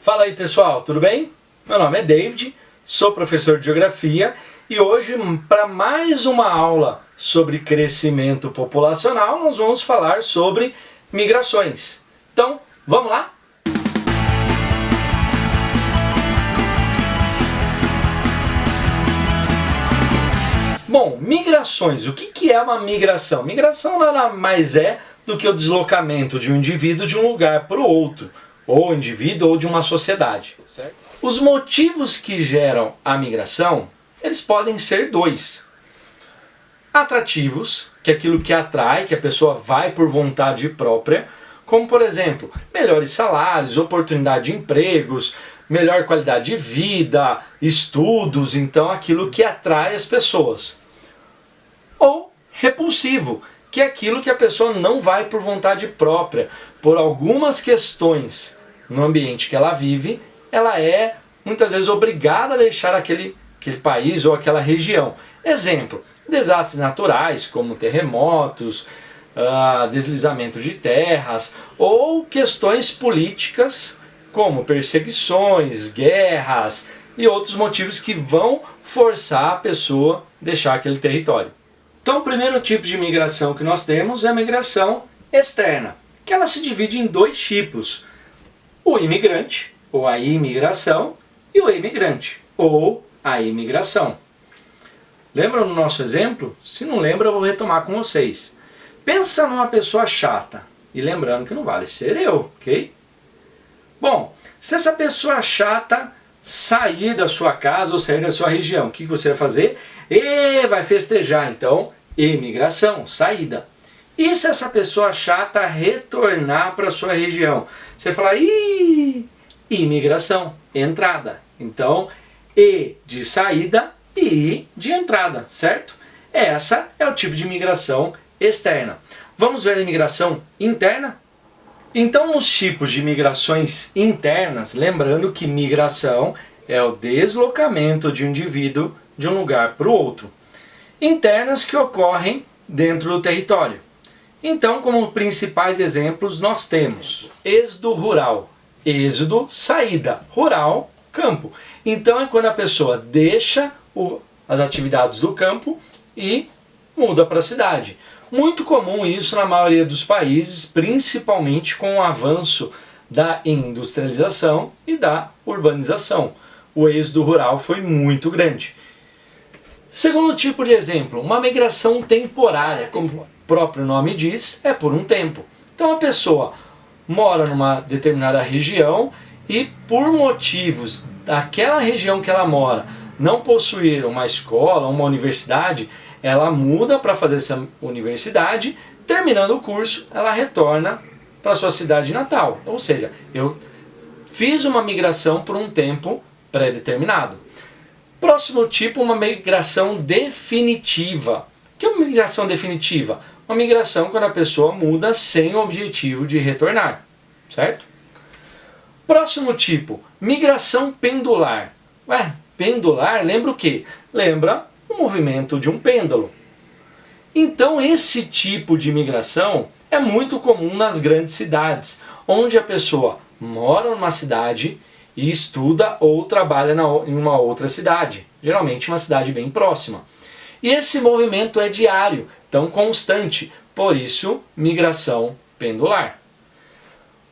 Fala aí pessoal, tudo bem? Meu nome é David, sou professor de Geografia e hoje, para mais uma aula sobre crescimento populacional, nós vamos falar sobre migrações. Então, vamos lá? Bom, migrações. O que é uma migração? Migração nada mais é do que o deslocamento de um indivíduo de um lugar para o outro, ou indivíduo ou de uma sociedade. Certo? Os motivos que geram a migração, eles podem ser dois. Atrativos, que é aquilo que atrai, que a pessoa vai por vontade própria, como por exemplo, melhores salários, oportunidade de empregos, melhor qualidade de vida, estudos, então aquilo que atrai as pessoas. Ou repulsivo, que é aquilo que a pessoa não vai por vontade própria, por algumas questões no ambiente que ela vive, ela é muitas vezes obrigada a deixar aquele país ou aquela região. Exemplo, desastres naturais como terremotos, deslizamento de terras, ou questões políticas como perseguições, guerras e outros motivos que vão forçar a pessoa a deixar aquele território. Então o primeiro tipo de migração que nós temos é a migração externa, que ela se divide em dois tipos: o imigrante, ou a imigração, e o emigrante, ou a imigração. Lembram do nosso exemplo? Se não lembra, eu vou retomar com vocês. Pensa numa pessoa chata, e lembrando que não vale ser eu, ok? Bom, se essa pessoa chata sair da sua casa ou sair da sua região, o que você vai fazer? Vai festejar, então, imigração, saída. E se essa pessoa chata retornar para a sua região? Você fala, imigração, entrada. Então, E de saída e I de entrada, certo? Essa é o tipo de imigração externa. Vamos ver a imigração interna? Então, nos tipos de migrações internas, lembrando que migração é o deslocamento de um indivíduo de um lugar para o outro. Internas que ocorrem dentro do território. Então, como principais exemplos, nós temos êxodo rural. Êxodo, saída. Rural, campo. Então é quando a pessoa deixa as atividades do campo e muda para a cidade. Muito comum isso na maioria dos países, principalmente com o avanço da industrialização e da urbanização. O êxodo rural foi muito grande. Segundo tipo de exemplo, uma migração temporária, como o próprio nome diz, é por um tempo. Então a pessoa mora numa determinada região e por motivos daquela região que ela mora não possuir uma escola, uma universidade, ela muda para fazer essa universidade, terminando o curso, ela retorna para sua cidade natal. Ou seja, eu fiz uma migração por um tempo pré-determinado. Próximo tipo, uma migração definitiva. O que é uma migração definitiva? Uma migração quando a pessoa muda sem o objetivo de retornar, certo? Próximo tipo, migração pendular. Pendular lembra o quê? Lembra o movimento de um pêndulo. Então esse tipo de migração é muito comum nas grandes cidades, onde a pessoa mora numa cidade e estuda ou trabalha em uma outra cidade, geralmente uma cidade bem próxima. E esse movimento é diário, então constante, por isso migração pendular.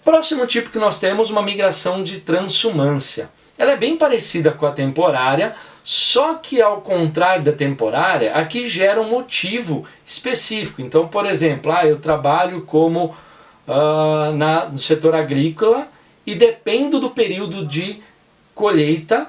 Próximo tipo que nós temos, uma migração de transumância. Ela é bem parecida com a temporária, só que ao contrário da temporária, aqui gera um motivo específico. Então, por exemplo, eu trabalho como no setor agrícola e dependo do período de colheita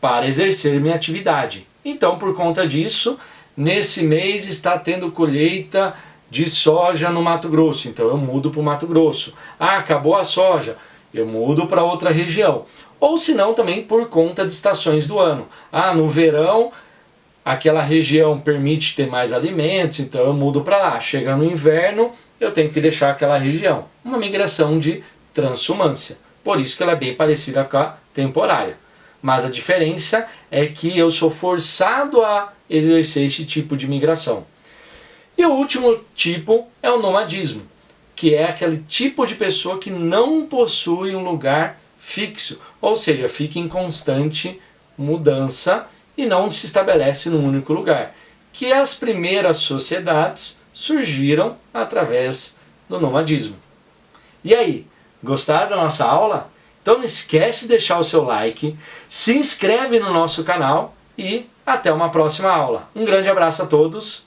para exercer minha atividade. Então, por conta disso, nesse mês está tendo colheita de soja no Mato Grosso, então eu mudo para o Mato Grosso. Acabou a soja, eu mudo para outra região. Ou se não, também por conta de estações do ano. No verão, aquela região permite ter mais alimentos, então eu mudo para lá. Chega no inverno, eu tenho que deixar aquela região. Uma migração de transumância. Por isso que ela é bem parecida com a temporária. Mas a diferença é que eu sou forçado a exercer esse tipo de migração. E o último tipo é o nomadismo. que é aquele tipo de pessoa que não possui um lugar fixo, ou seja, fica em constante mudança e não se estabelece num único lugar. Que as primeiras sociedades surgiram através do nomadismo. E aí, gostaram da nossa aula? Então não esquece de deixar o seu like, se inscreve no nosso canal e até uma próxima aula. Um grande abraço a todos.